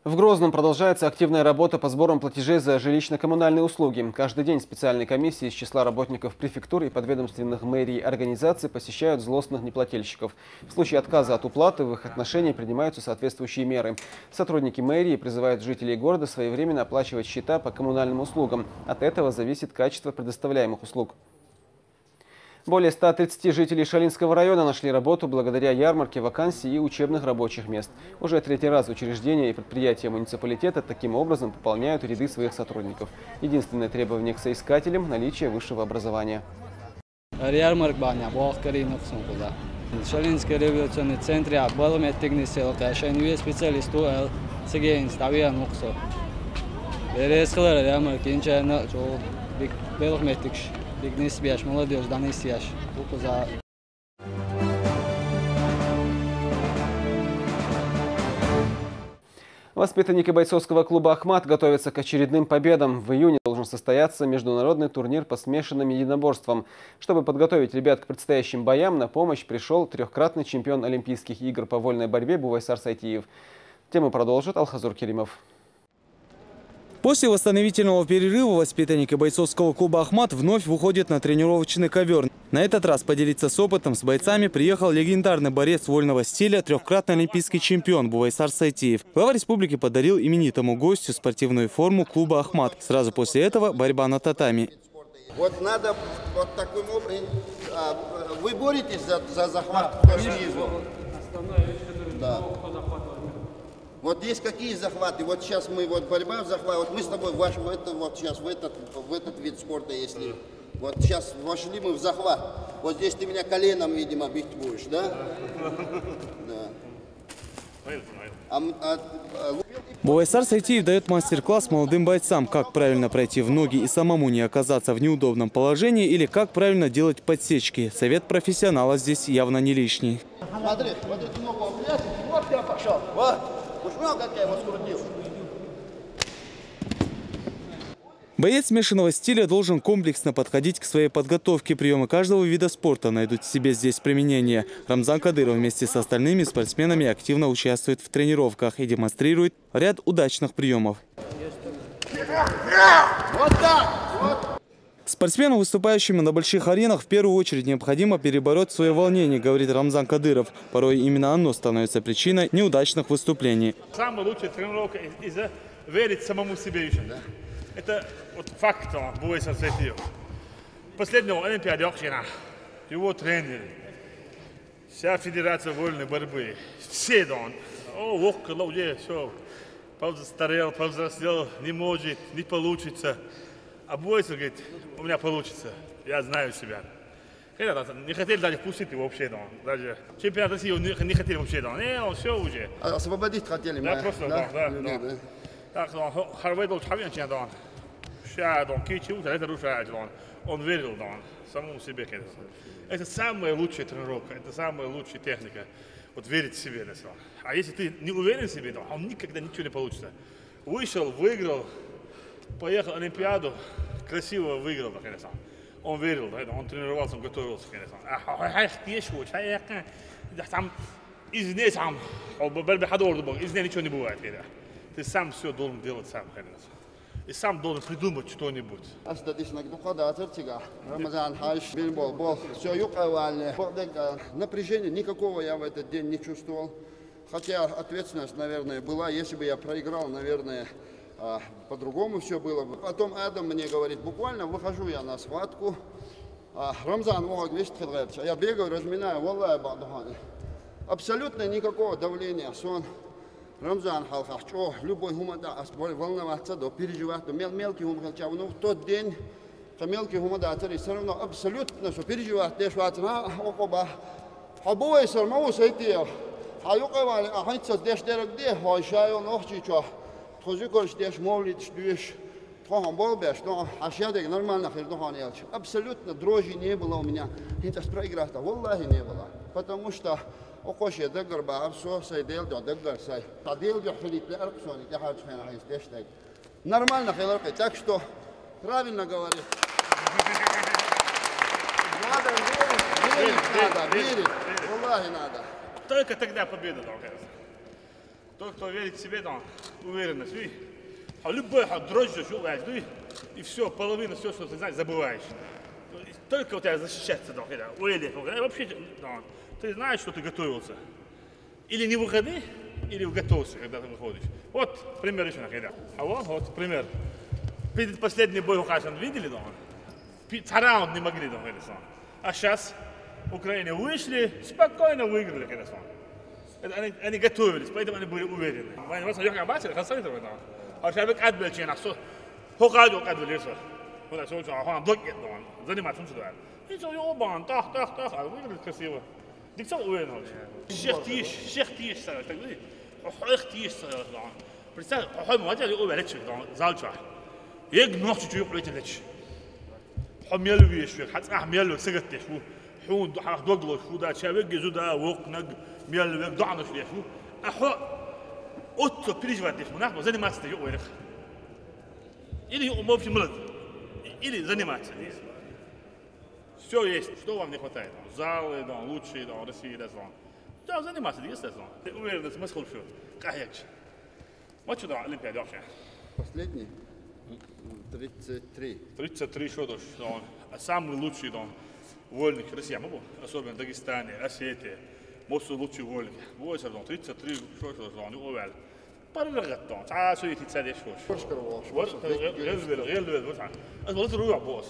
В Грозном продолжается активная работа по сборам платежей за жилищно-коммунальные услуги. Каждый день специальные комиссии из числа работников префектур и подведомственных мэрий и организаций посещают злостных неплательщиков. В случае отказа от уплаты в их отношении принимаются соответствующие меры. Сотрудники мэрии призывают жителей города своевременно оплачивать счета по коммунальным услугам. От этого зависит качество предоставляемых услуг. Более 130 жителей Шалинского района нашли работу благодаря ярмарке вакансий и учебных рабочих мест. Уже 3-й раз учреждения и предприятия муниципалитета таким образом пополняют ряды своих сотрудников. Единственное требование к соискателям – наличие высшего образования. Шалинский революционный центр молодежь, Воспитанники бойцовского клуба «Ахмат» готовятся к очередным победам. В июне должен состояться международный турнир по смешанным единоборствам. Чтобы подготовить ребят к предстоящим боям, на помощь пришел 3-кратный чемпион Олимпийских игр по вольной борьбе Бувайсар Сайтиев. Тему продолжит Алхазур Керимов. После восстановительного перерыва воспитанники бойцовского клуба «Ахмат» вновь выходят на тренировочный ковер. На этот раз поделиться с опытом с бойцами приехал легендарный борец вольного стиля, 3-кратный олимпийский чемпион Бувайсар Сайтиев. Глава республики подарил именитому гостю спортивную форму клуба «Ахмат». Сразу после этого борьба на татами. Вот надо вот таким образом. Вы боретесь за захват снизу? Да. Вот есть какие захваты. Вот сейчас мы вот борьба в захват. Вот мы с тобой вошли вот сейчас в этот вид спорта, если вот сейчас вошли мы в захват. Вот здесь ты меня коленом, видимо, бить будешь, да? Да. Бувайсар Сайтиев дает мастер-класс молодым бойцам, как правильно пройти в ноги и самому не оказаться в неудобном положении, или как правильно делать подсечки. Совет профессионала здесь явно не лишний. Смотри, ты ногу опрячь, вот я пошел, вот. Уж как я его скрутил. Боец смешанного стиля должен комплексно подходить к своей подготовке. Приемы каждого вида спорта найдут в себе здесь применение. Рамзан Кадыров вместе с остальными спортсменами активно участвует в тренировках и демонстрирует ряд удачных приемов. Вот так! Вот. Спортсменам, выступающим на больших аренах, в первую очередь необходимо перебороть свое волнение, говорит Рамзан Кадыров. Порой именно оно становится причиной неудачных выступлений. Самая лучшая тренировка из-за верить самому себе еще. Да? Это вот факт Бувайсар Сайтиев. Последнего Олимпиады Окшина, его тренеры, вся федерация вольной борьбы, все дон. Около уже все. Повзастарел, повзрослел, не может, не получится. А Бувайсар говорит, у меня получится, я знаю себя. Не хотели даже пустить его вообще, даже чемпионат России не хотели вообще, не, он все уже. Освободить хотели мы. Да, просто, да. Так, Харвейдл Чавинчен, сейчас, Кичи, это рушает, он верил, самому себе, конечно. Это самая лучшая тренировка, это самая лучшая техника, вот верить в себе. А если ты не уверен в себе, он никогда ничего не получится. Вышел, выиграл, поехал на Олимпиаду, красиво выиграл, конечно. Он верил, он тренировался, он готовился, конечно. Извне сам, извне ничего не бывает, конечно. Ты сам все должен делать сам, конечно. И сам должен придумать что-нибудь. Напряжения никакого я в этот день не чувствовал. Хотя ответственность, наверное, была. Если бы я проиграл, наверное, по-другому все было бы. Потом Адам мне говорит, буквально выхожу я на схватку. Рамзан, я бегаю, разминаю, валлай, абсолютно никакого давления. Сон. Рамзан Халхачо, любой гумада, волноваться, переживать, мелкий гумада, но в тот день мелкий гумада, все равно абсолютно переживать, окоба, обои сармау сайтия, юкавали, ахайца дешдерек де, хайшаю нохчичо, тозикош деш молит, штуешь, тохам болбеш, но ашядек нормально хирдохан ялч. Абсолютно дрожи не было у меня, это проиграта, валлахи не было, потому что وقوش يدقر بعرسه سيديل جو دقر ساي تديل جو حليت لأرقصوني تحاج حين عايز تشتاق نورمально خلقي так что правильно говорит надо верить والله надо только тогда победа должна тот кто верит в себе уверенность любой дрожь и все половина все что ты знаешь забываешь только у тебя защищаться должна вообще ты знаешь, что ты готовился. Или не выходи, или готовься, когда ты выходишь. Вот пример еще накида. А вот пример. Перед последний бой у Хасан видели дома? Раунд не могли дома. А сейчас в Украине вышли, спокойно выиграли. Они готовились, поэтому они были уверены. А человек отбил чена, хокаду отбил. Заниматься он сюда. И все, оба, так, выиграли красиво. دكتور وين هو؟ الشيخ تيش صار تقولي وحيخ تيش صار بس حول ما جالي أول ليش زالشة يجمع شو يقول ليش حميلو بيش حتى حميلو سقط شو حون دوغلو شو ده شابك جزودا وق نج ميلو ضعنا شو شو أحو أوتو بريجوات شو نحن زني ما تستيقظ وينك إلي يوم ما في ملك إلي زني ما تستيقظ все есть, что вам не хватает? Залы, лучшие, России, да, заниматься, есть, уверенность, смысл все. Как вот что Олимпиада вообще? Последний? 33. 33, что то, самый лучший вольник России, особенно в Дагестане, Осетии, most лучший вольник. Вот 33, что не уверен. Параллельно, все эти цели, что? غير أصبحت روح بوس.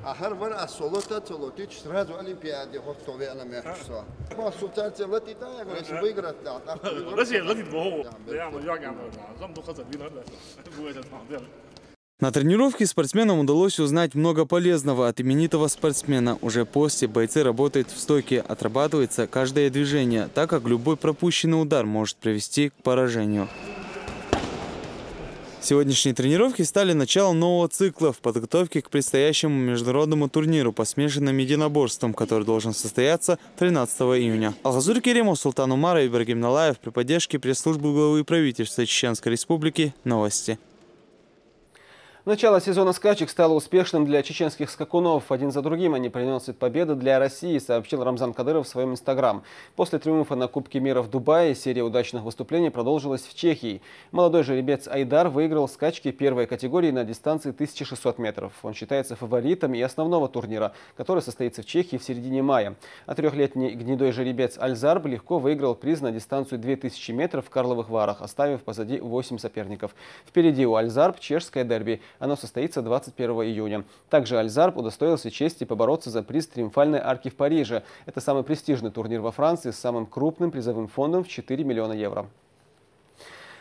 آخر ورا السلطة سلطتش سرادو أولمبيادي خطو بينا ما يحسوا. ما سلطات التي تاعي ولا شو بيقرأ تاع. بس التي بهو. زم دو خزر بينا. На тренировке спортсменам удалось узнать много полезного от именитого спортсмена. Уже после бойцы работают в стойке, отрабатывается каждое движение, так как любой пропущенный удар может привести к поражению. Сегодняшние тренировки стали началом нового цикла в подготовке к предстоящему международному турниру по смешанным единоборствам, который должен состояться 13 июня. Алгазур Керимов, Султан Умаров и Ибрагим Налаев при поддержке пресс-службы главы правительства Чеченской Республики. Новости. Начало сезона скачек стало успешным для чеченских скакунов. Один за другим они приносят победы для России, сообщил Рамзан Кадыров в своем инстаграм. После триумфа на Кубке мира в Дубае серия удачных выступлений продолжилась в Чехии. Молодой жеребец Айдар выиграл скачки первой категории на дистанции 1600 метров. Он считается фаворитом и основного турнира, который состоится в Чехии в середине мая. А трехлетний гнедой жеребец Альзарб легко выиграл приз на дистанцию 2000 метров в Карловых Варах, оставив позади 8 соперников. Впереди у Альзарб чешское дерби. Оно состоится 21 июня. Также Альзарб удостоился чести побороться за приз Триумфальной арки в Париже. Это самый престижный турнир во Франции с самым крупным призовым фондом в 4 миллиона евро.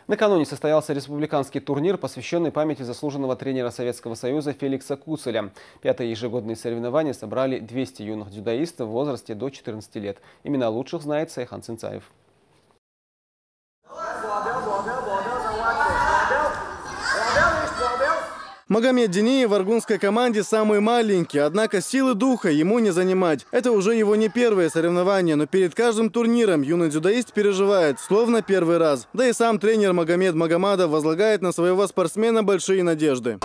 Накануне состоялся республиканский турнир, посвященный памяти заслуженного тренера Советского Союза Феликса Куцеля. Пятые ежегодные соревнования собрали 200 юных дзюдоистов в возрасте до 14 лет. Имена лучших знает Сайхан Цинцаев. Магомед Динеев в аргунской команде самый маленький, однако силы духа ему не занимать. Это уже его не первое соревнование, но перед каждым турниром юный дзюдоист переживает, словно первый раз. Да и сам тренер Магомед Магомадов возлагает на своего спортсмена большие надежды.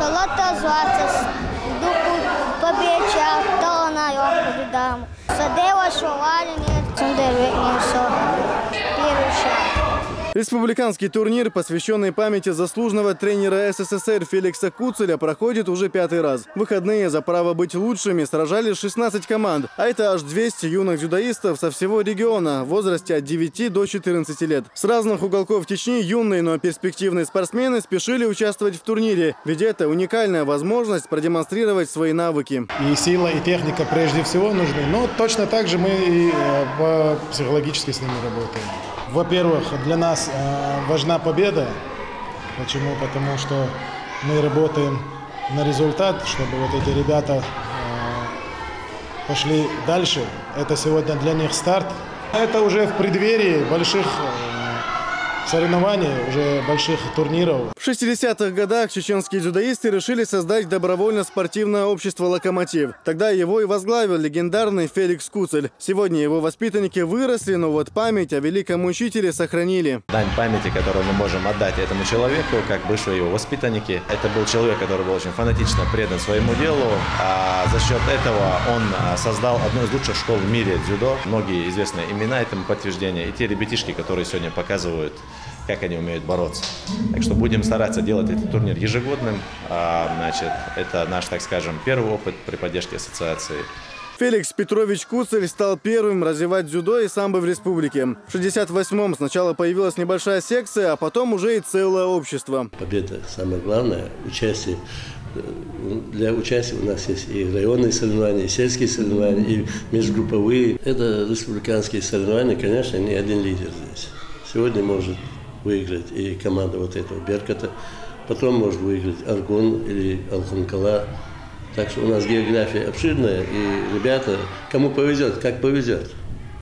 Республиканский турнир, посвященный памяти заслуженного тренера СССР Феликса Куцеля, проходит уже 5-й раз. В выходные за право быть лучшими сражались 16 команд, а это аж 200 юных дзюдоистов со всего региона в возрасте от 9 до 14 лет. С разных уголков Чечни юные, но перспективные спортсмены спешили участвовать в турнире, ведь это уникальная возможность продемонстрировать свои навыки. И сила, и техника прежде всего нужны, но точно так же мы и психологически с ними работаем. Во-первых, для нас важна победа. Почему? Потому что мы работаем на результат, чтобы вот эти ребята пошли дальше. Это сегодня для них старт. Это уже в преддверии больших соревнований, уже больших турниров. В 60-х годах чеченские дзюдоисты решили создать добровольно-спортивное общество «Локомотив». Тогда его и возглавил легендарный Феликс Куцель. Сегодня его воспитанники выросли, но вот память о великом учителе сохранили. Дань памяти, которую мы можем отдать этому человеку, как бывшие его воспитанники. Это был человек, который был очень фанатично предан своему делу. А за счет этого он создал одну из лучших школ в мире дзюдо. Многие известные имена этому подтверждение. И те ребятишки, которые сегодня показывают, как они умеют бороться. Так что будем стараться делать этот турнир ежегодным. Это наш, так скажем, первый опыт при поддержке ассоциации. Феликс Петрович Куцель стал первым развивать дзюдо и самбо в республике. В 1968-м сначала появилась небольшая секция, а потом уже и целое общество. Победа самое главное. Участие. Для участия у нас есть и районные соревнования, и сельские соревнования, и межгрупповые. Это республиканские соревнования, конечно, не один лидер здесь. Сегодня может выиграть и команда вот этого Беркута, потом может выиграть Аргун или Алханкала. Так что у нас география обширная, и ребята, кому повезет, как повезет.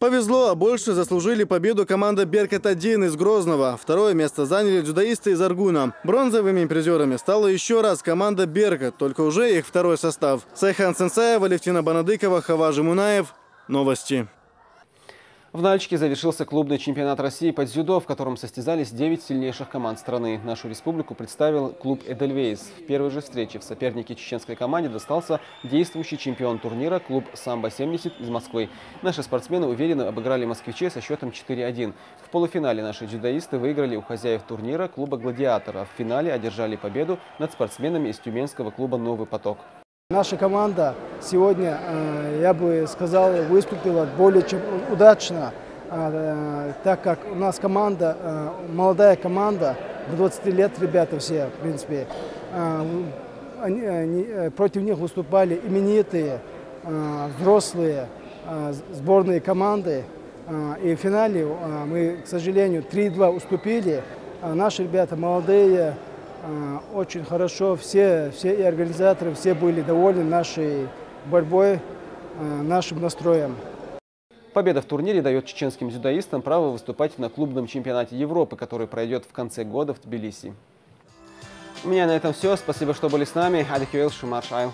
Повезло, а больше заслужили победу команда Беркут-1 из Грозного. Второе место заняли дзюдоисты из Аргуна. Бронзовыми призерами стала еще раз команда Беркут, только уже их второй состав. Сайхан Цинцаев, Алевтина Банадыкова, Хаважи Мунаев. Новости. В Нальчике завершился клубный чемпионат России по дзюдо, в котором состязались 9 сильнейших команд страны. Нашу республику представил клуб «Эдельвейс». В первой же встрече в сопернике чеченской команде достался действующий чемпион турнира клуб «Самбо-70» из Москвы. Наши спортсмены уверенно обыграли москвичей со счетом 4-1. В полуфинале наши дзюдоисты выиграли у хозяев турнира клуба «Гладиатор», а в финале одержали победу над спортсменами из тюменского клуба «Новый поток». Наша команда сегодня, я бы сказал, выступила более чем удачно, так как у нас команда, молодая команда, до 20 лет ребята все, в принципе. Против них выступали именитые, взрослые сборные команды. И в финале мы, к сожалению, 3-2 уступили. Наши ребята молодые. Очень хорошо, все и организаторы, все были довольны нашей борьбой, нашим настроем. Победа в турнире дает чеченским дзюдоистам право выступать на клубном чемпионате Европы, который пройдет в конце года в Тбилиси. У меня на этом все. Спасибо, что были с нами. Адихюэл Шумар Шайл.